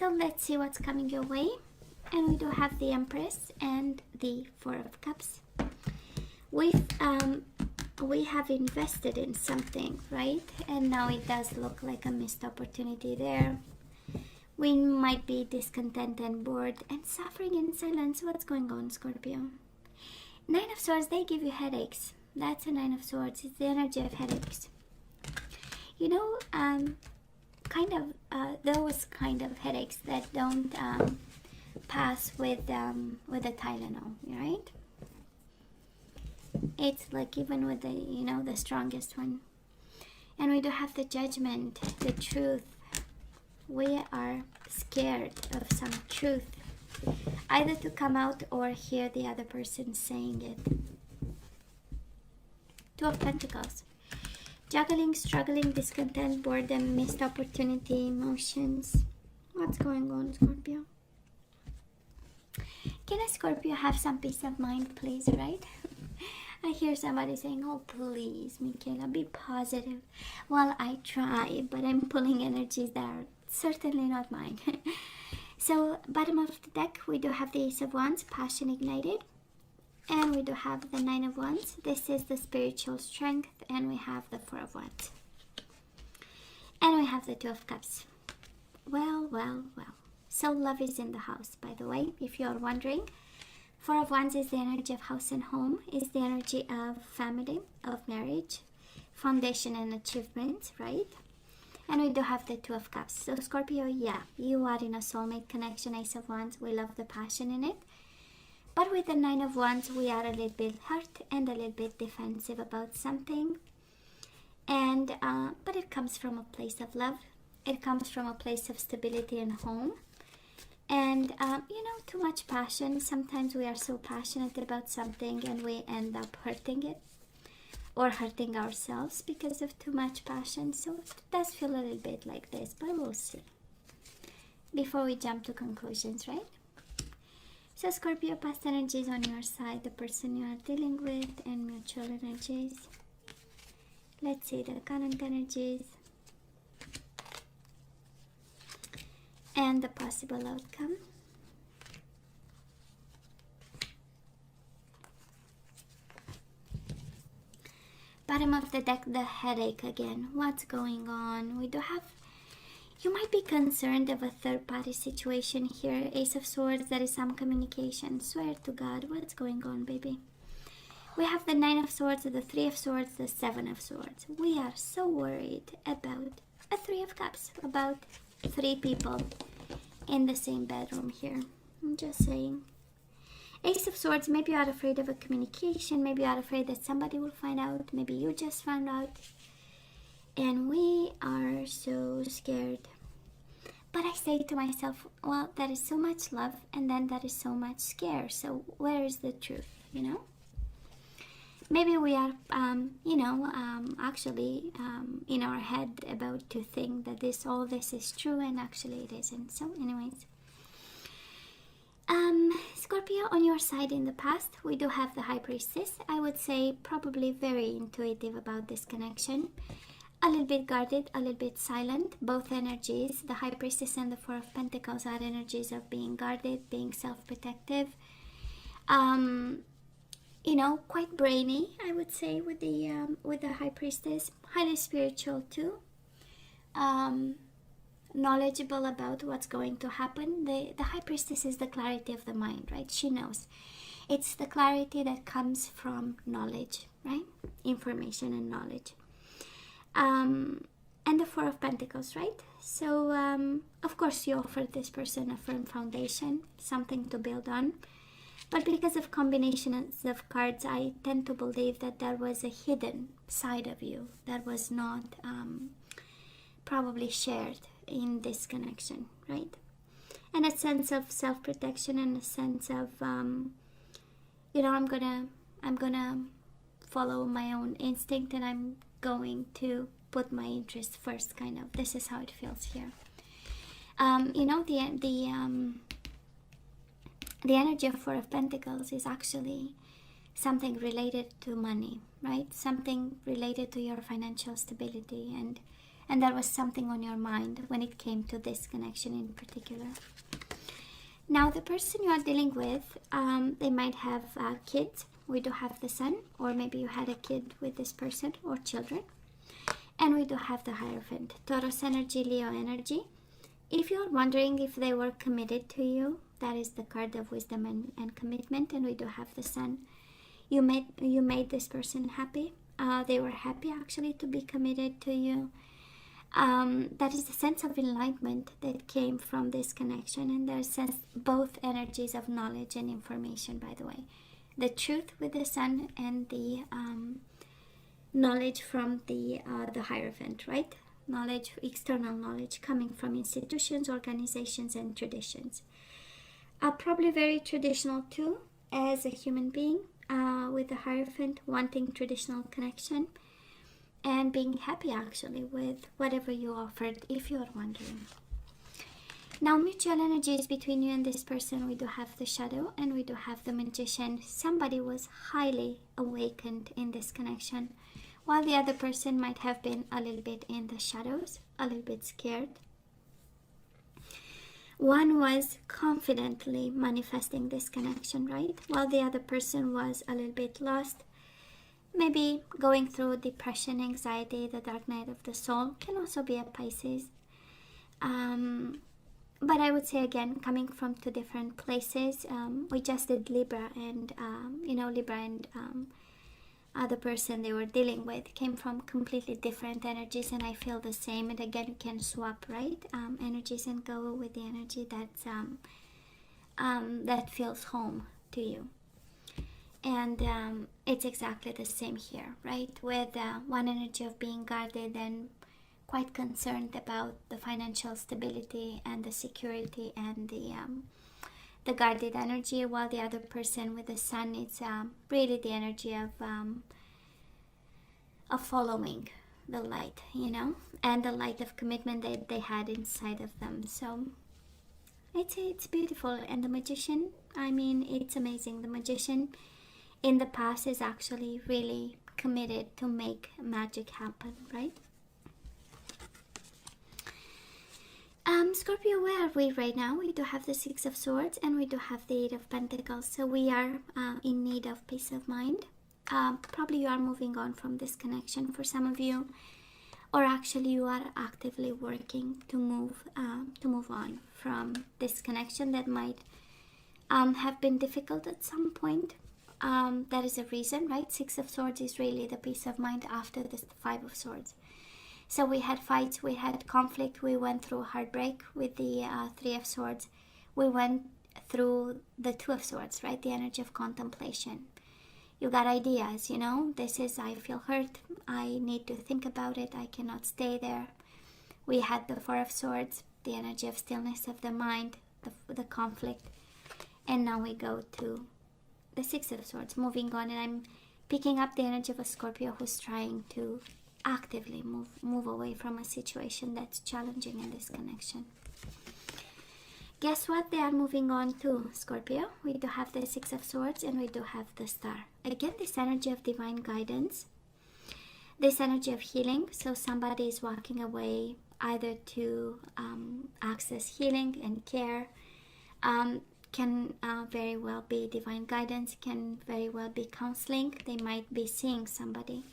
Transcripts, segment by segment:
So let's see what's coming your way. And we do have the Empress and the Four of Cups. We have invested in something, right? And now it does look like a missed opportunity there. We might be discontent and bored and suffering in silence. What's going on, Scorpio? Nine of Swords, they give you headaches. That's a Nine of Swords. It's the energy of headaches. You know, those kind of headaches that don't pass with the Tylenol, right? It's like even with the the strongest one. And we do have the Judgment, the truth. We are scared of some truth, either to come out or hear the other person saying it. Two of Pentacles. Juggling, struggling, discontent, boredom, missed opportunity, emotions. What's going on, Scorpio? Can a Scorpio have some peace of mind, please, right? I hear somebody saying, oh, please, Michaela, be positive. Well, I try, but I'm pulling energies that are certainly not mine. So, bottom of the deck, we do have the Ace of Wands, passion ignited. And we do have the Nine of Wands. This is the spiritual strength. And we have the Four of Wands. And we have the Two of Cups. Well, well, well. So love is in the house, by the way, if you're wondering. Four of Wands is the energy of house and home. Is the energy of family, of marriage, foundation and achievements, right? And we do have the Two of Cups. So Scorpio, yeah, you are in a soulmate connection, Ace of Wands. We love the passion in it. But with the Nine of Wands, we are a little bit hurt and a little bit defensive about something. And but it comes from a place of love. It comes from a place of stability and home. And too much passion. Sometimes we are so passionate about something and we end up hurting it or hurting ourselves because of too much passion. So it does feel a little bit like this, but we'll see before we jump to conclusions, right? So Scorpio, past energies on your side, the person you are dealing with, and mutual energies. Let's see the current energies and the possible outcome. Bottom of the deck, the headache again. What's going on? We do have, you might be concerned of a third-party situation here. Ace of Swords, there is some communication. Swear to God, what's going on, baby? We have the Nine of Swords, the Three of Swords, the Seven of Swords. We are so worried about a Three of Cups, about three people in the same bedroom here. I'm just saying. Ace of Swords, maybe you are afraid of a communication. Maybe you are afraid that somebody will find out. Maybe you just found out. And we are so scared. But I say to myself, well, there is so much love and then there is so much scare. So where is the truth, Maybe we are, actually in our head about to think that all this is true and actually it isn't. So anyways. Scorpio, on your side in the past, we do have the High Priestess. I would say probably very intuitive about this connection. A little bit guarded, a little bit silent. Both energies, the High Priestess and the Four of Pentacles, are energies of being guarded, being self-protective. Quite brainy, I would say, with the High Priestess. Highly spiritual too. Knowledgeable about what's going to happen. The High Priestess is the clarity of the mind, right? She knows. It's the clarity that comes from knowledge, right? Information and knowledge. And the Four of Pentacles, right? So, of course, you offer this person a firm foundation, something to build on. But because of combinations of cards, I tend to believe that there was a hidden side of you that was not probably shared in this connection, right? And a sense of self-protection and a sense of, I'm gonna follow my own instinct and I'm going to put my interests first, kind of. This is how it feels here. The energy of Four of Pentacles is actually something related to money, right? Something related to your financial stability and and there was something on your mind when it came to this connection in particular. Now the person you are dealing with, they might have kids. We do have the sun, or maybe you had a kid with this person, or children. And we do have the Hierophant, Taurus energy, Leo energy. If you're wondering if they were committed to you, that is the card of wisdom and commitment. And we do have the sun. You made this person happy. They were happy actually to be committed to you. That is the sense of enlightenment that came from this connection. And there's both energies of knowledge and information, by the way. The truth with the sun and the knowledge from the Hierophant, right? Knowledge, external knowledge coming from institutions, organizations, and traditions. Probably very traditional too, as a human being, with the Hierophant, wanting traditional connection and being happy actually with whatever you offered, if you're wondering. Now, mutual energies between you and this person, we do have the Shadow and we do have the Magician. Somebody was highly awakened in this connection, while the other person might have been a little bit in the shadows, a little bit scared. One was confidently manifesting this connection, right? While the other person was a little bit lost, maybe going through depression, anxiety, the dark night of the soul. Can also be a Pisces. But I would say, again, coming from two different places. We just did Libra, and Libra and the person they were dealing with came from completely different energies, and I feel the same. And again, you can swap, right, energies and go with the energy that's that feels home to you. And it's exactly the same here, right? With one energy of being guarded and quite concerned about the financial stability and the security and the guarded energy, while the other person with the sun, it's really the energy of following the light, and the light of commitment that they had inside of them. So it's beautiful. And the Magician, I mean, it's amazing. The Magician in the past is actually really committed to make magic happen, right? Scorpio, where are we right now? We do have the Six of Swords and we do have the Eight of Pentacles. So we are in need of peace of mind. Probably you are moving on from this connection for some of you, or actually you are actively working to move on from this connection that might have been difficult at some point. That is a reason, right? Six of Swords is really the peace of mind after the Five of Swords. So we had fights, we had conflict, we went through heartbreak with the Three of Swords. We went through the Two of Swords, right? The energy of contemplation. You got ideas, this is, I feel hurt, I need to think about it, I cannot stay there. We had the Four of Swords, the energy of stillness of the mind, the conflict. And now we go to the Six of Swords, moving on. And I'm picking up the energy of a Scorpio who's trying to actively move away from a situation that's challenging in this connection. Guess what? They are moving on to Scorpio. We do have the Six of Swords and we do have the Star. Again, this energy of divine guidance, this energy of healing. So somebody is walking away either to access healing and care. Can very well be divine guidance, can very well be counseling. They might be seeing somebody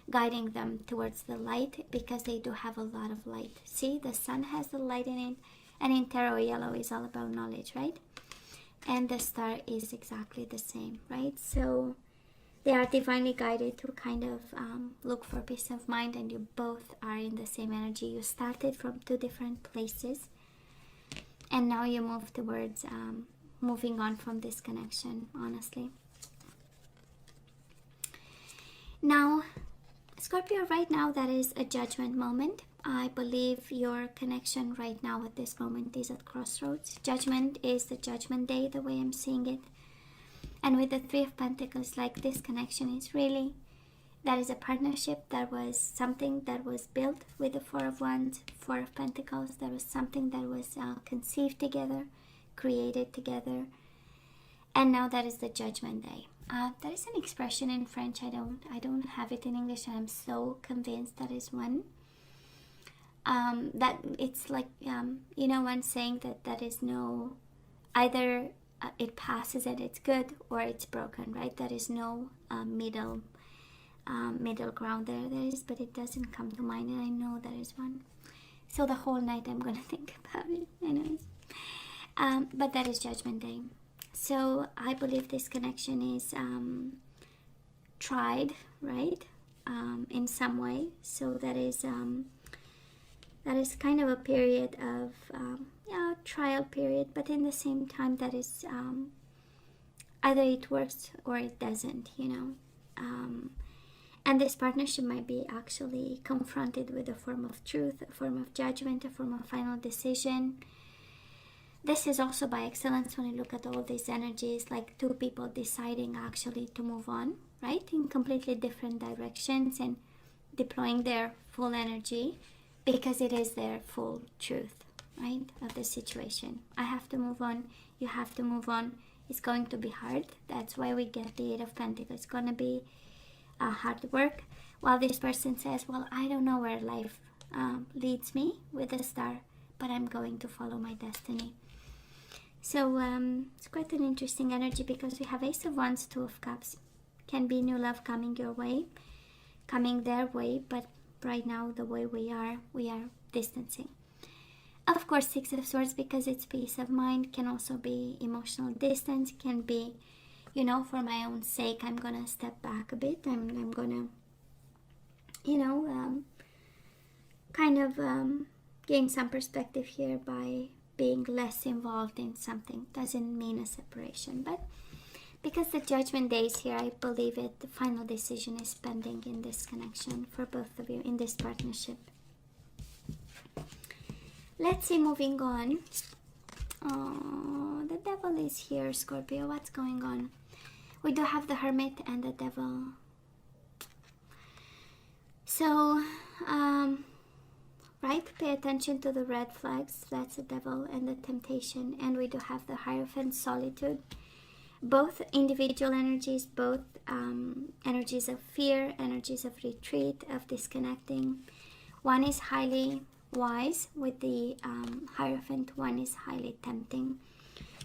guiding them towards the light, because they do have a lot of light. See, the sun has the light in it, and in tarot, yellow is all about knowledge, right? And the star is exactly the same, right? So they are divinely guided to kind of look for peace of mind, and you both are in the same energy. You started from two different places, and now you move towards moving on from this connection, honestly. Now, Scorpio, right now, that is a judgment moment. I believe your connection right now at this moment is at crossroads. Judgment is the judgment day, the way I'm seeing it. And with the Three of Pentacles, like, this connection is really, that is a partnership. That was something that was built with the Four of Wands, Four of Pentacles. That was something that was conceived together, created together. And now that is the judgment day. That is an expression in French. I don't have it in English, and I'm so convinced that is one. that it's like, you know, one saying that there is no, either it passes and it's good, or it's broken, right? There is no middle ground there. There is, but it doesn't come to mind, and I know there is one. So the whole night I'm gonna think about it anyways. But that is Judgment Day. So I believe this connection is tried, right, in some way. So that is kind of a period of trial period, but in the same time that is either it works or it doesn't, you know. And this partnership might be actually confronted with a form of truth, a form of judgment, a form of final decision. This is also by excellence when you look at all these energies, like two people deciding actually to move on, right, in completely different directions and deploying their full energy, because it is their full truth, right, of the situation. I have to move on, you have to move on. It's going to be hard. That's why we get the Eight of Pentacles. It's going to be hard work. While this person says, well, I don't know where life leads me with the star, but I'm going to follow my destiny. So it's quite an interesting energy, because we have Ace of Wands, Two of Cups. Can be new love coming your way, coming their way, but right now the way we are distancing. Of course, Six of Swords, because it's peace of mind, can also be emotional distance, can be, you know, for my own sake, I'm gonna step back a bit. I'm gonna, you know, kind of gain some perspective here by being less involved in something. Doesn't mean a separation, but because the Judgment Day is here, I believe it, the final decision is pending in this connection for both of you, in this partnership. Let's see, moving on. Oh, the Devil is here, Scorpio. What's going on? We do have the Hermit and the Devil. So, right, pay attention to the red flags. That's the Devil and the Temptation. And we do have the Hierophant, Solitude. Both individual energies, both energies of fear, energies of retreat, of disconnecting. One is highly wise with the Hierophant, one is highly tempting.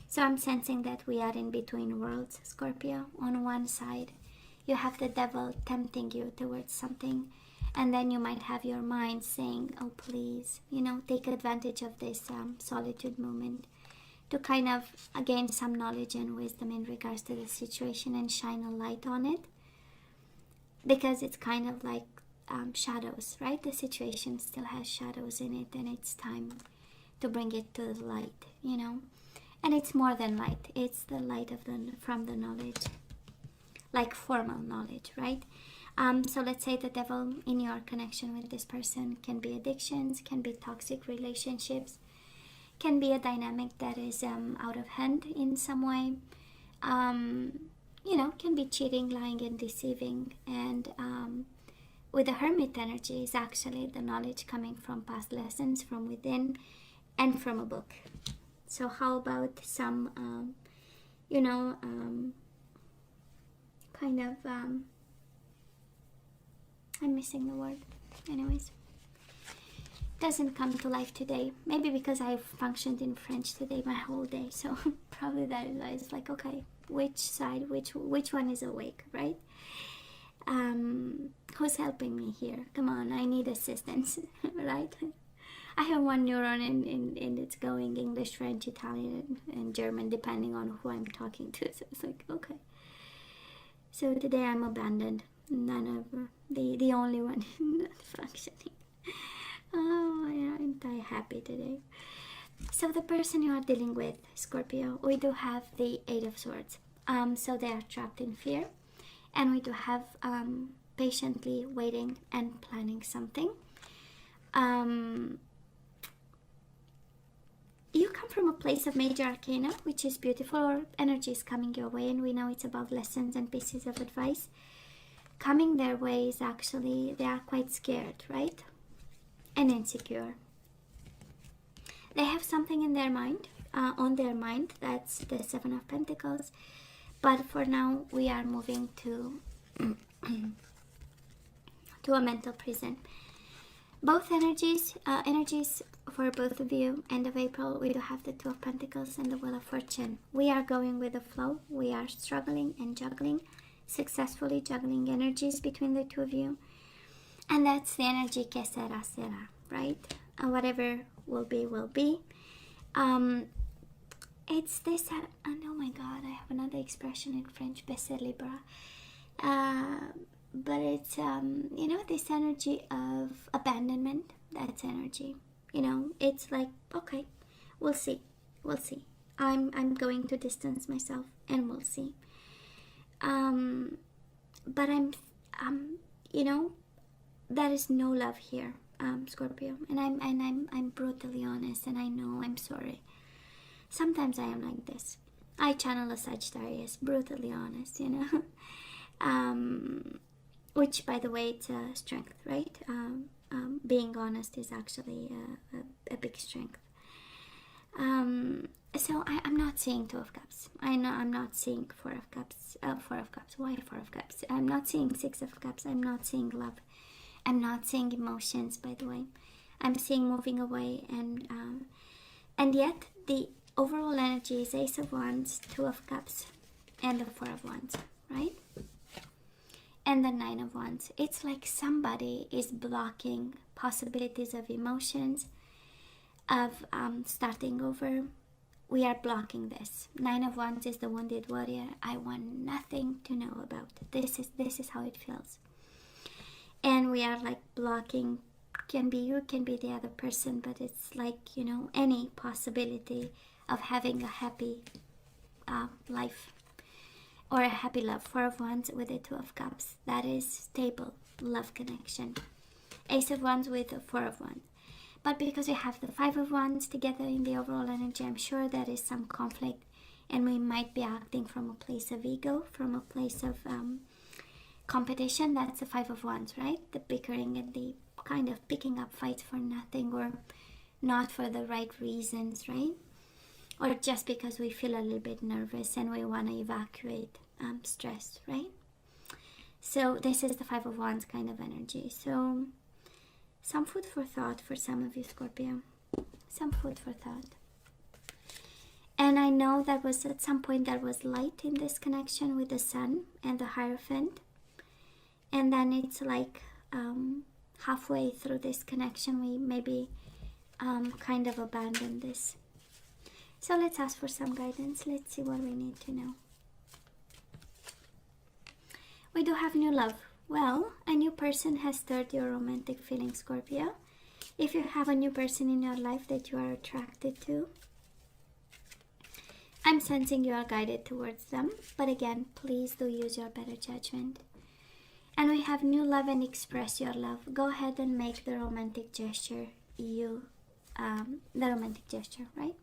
So I'm sensing that we are in between worlds, Scorpio. On one side, you have the Devil tempting you towards something, and then you might have your mind saying, oh, please, you know, take advantage of this solitude moment to kind of gain some knowledge and wisdom in regards to the situation and shine a light on it, because it's kind of like shadows, right? The situation still has shadows in it, and it's time to bring it to the light, you know. And it's more than light, it's the light of from the knowledge, like formal knowledge, right? So let's say the Devil in your connection with this person can be addictions, can be toxic relationships, can be a dynamic that is out of hand in some way, you know, can be cheating, lying, and deceiving. And with the Hermit energy is actually the knowledge coming from past lessons, from within, and from a book. So how about some, you know, kind of, I'm missing the word. Anyways, doesn't come to life today. Maybe because I've functioned in French today my whole day. So probably that is why it's like, okay, which side, which one is awake, right? Who's helping me here? Come on, I need assistance, right? I have one neuron and it's going English, French, Italian, and German, depending on who I'm talking to. So it's like, okay. So today I'm abandoned. None of the only one not functioning. Oh, yeah, aren't I happy today? So the person you are dealing with, Scorpio, we do have the Eight of Swords. So they are trapped in fear. And we do have patiently waiting and planning something. You come from a place of major arcana, which is beautiful, or energy is coming your way, and we know it's about lessons and pieces of advice. Coming their way is actually, they are quite scared, right? And insecure. They have something in their mind, on their mind, that's the Seven of Pentacles. But for now, we are moving to a mental prison. Both energies for both of you. End of April, we do have the Two of Pentacles and the Wheel of Fortune. We are going with the flow. We are struggling and juggling, successfully juggling energies between the two of you. And that's the energy que sera, sera, right? And whatever will be, will be. It's this, and oh my god, I have another expression in French, baisser les bras. But it's, this energy of abandonment. That's energy. It's like, okay, we'll see. I'm going to distance myself, and we'll see. But there is no love here, Scorpio. And I'm brutally honest, and I know I'm sorry. Sometimes I am like this. I channel a Sagittarius, brutally honest, which, by the way, it's a strength, right? Being honest is actually a big strength. So I'm not seeing Two of Cups. I know I'm not seeing Four of Cups. Why Four of Cups? I'm not seeing Six of Cups. I'm not seeing love. I'm not seeing emotions, by the way. I'm seeing moving away, and yet the overall energy is Ace of Wands, Two of Cups, and the Four of Wands, right? And the Nine of Wands. It's like somebody is blocking possibilities of emotions, of starting over. We are blocking this. Nine of Wands is the wounded warrior. I want nothing to know about. This is how it feels. And we are like blocking. Can be you, can be the other person, but it's like, any possibility of having a happy life or a happy love. Four of Wands with the Two of Cups. That is stable love connection. Ace of Wands with the Four of Wands. But because we have the Five of Wands together in the overall energy, I'm sure there is some conflict, and we might be acting from a place of ego, from a place of competition. That's the Five of Wands, right? The bickering and the kind of picking up fights for nothing, or not for the right reasons, right? Or just because we feel a little bit nervous and we want to evacuate stress, right? So this is the Five of Wands kind of energy. So some food for thought for some of you, Scorpio. Some food for thought. And I know that was at some point there was light in this connection with the Sun and the Hierophant. And then it's like halfway through this connection, we maybe kind of abandoned this. So let's ask for some guidance. Let's see what we need to know. We do have new love. Well, a new person has stirred your romantic feelings, Scorpio. If you have a new person in your life that you are attracted to, I'm sensing you are guided towards them. But again, please do use your better judgment. And we have new love and express your love. Go ahead and make the romantic gesture. The romantic gesture, right?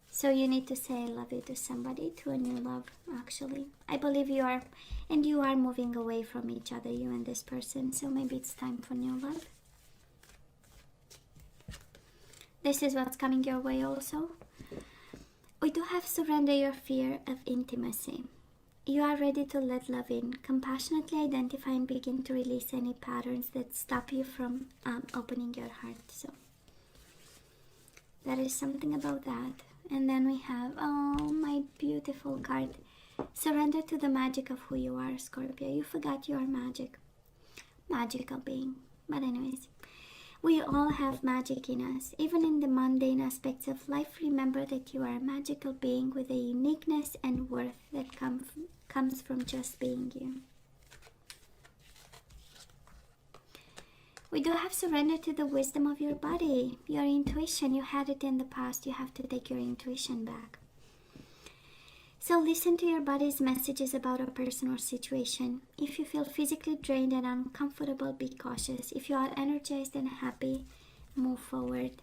So you need to say I love you to somebody, to a new love, actually. I believe you are, and you are moving away from each other, you and this person. So maybe it's time for new love. This is what's coming your way also. We do have surrender your fear of intimacy. You are ready to let love in. Compassionately identify and begin to release any patterns that stop you from opening your heart. So that is something about that. And then we have, oh, my beautiful card. Surrender to the magic of who you are, Scorpio. You forgot you are magic. Magical being. But anyways, we all have magic in us. Even in the mundane aspects of life, remember that you are a magical being with a uniqueness and worth that comes from just being you. We do have surrender to the wisdom of your body, your intuition. You had it in the past. You have to take your intuition back. So listen to your body's messages about a person or situation. If you feel physically drained and uncomfortable, be cautious. If you are energized and happy, move forward.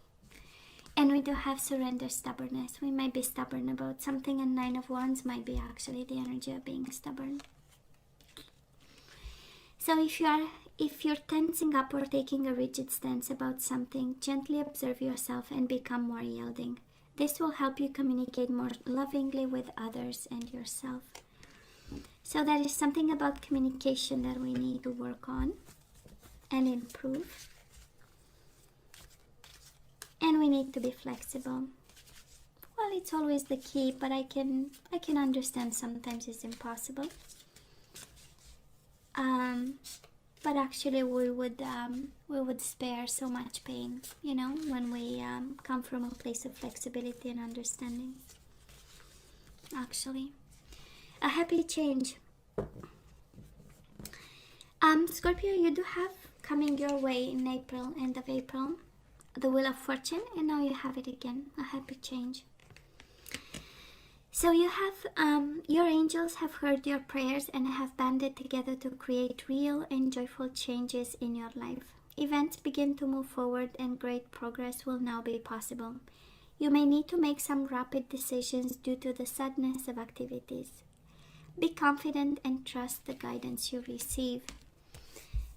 And we do have surrender stubbornness. We might be stubborn about something, and Nine of Wands might be actually the energy of being stubborn. So if you're tensing up or taking a rigid stance about something, gently observe yourself and become more yielding. This will help you communicate more lovingly with others and yourself. So that is something about communication that we need to work on. and improve. And we need to be flexible. Well, it's always the key, but I can understand sometimes it's impossible. But actually we would spare so much pain, you know, when we come from a place of flexibility and understanding. Actually, a happy change. Scorpio, you do have coming your way in April, end of April, the Wheel of Fortune, and now you have it again, a happy change. So you have, your angels have heard your prayers and have banded together to create real and joyful changes in your life. Events begin to move forward and great progress will now be possible. You may need to make some rapid decisions due to the suddenness of activities. Be confident and trust the guidance you receive.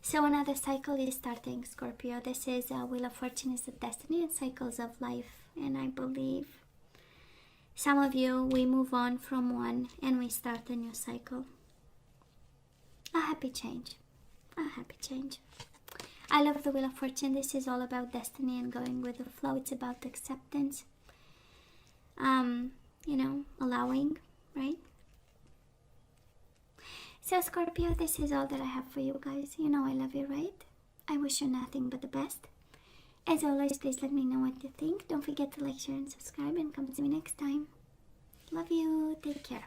So another cycle is starting, Scorpio. This is Wheel of Fortune is the destiny and cycles of life. And I believe some of you, we move on from one and we start a new cycle. A happy change. A happy change. I love the Wheel of Fortune. This is all about destiny and going with the flow. It's about acceptance. You know, allowing, right? So Scorpio, this is all that I have for you guys. You know I love you, right? I wish you nothing but the best. As always, please let me know what you think. Don't forget to like, share, and subscribe, and come to me next time. Love you. Take care.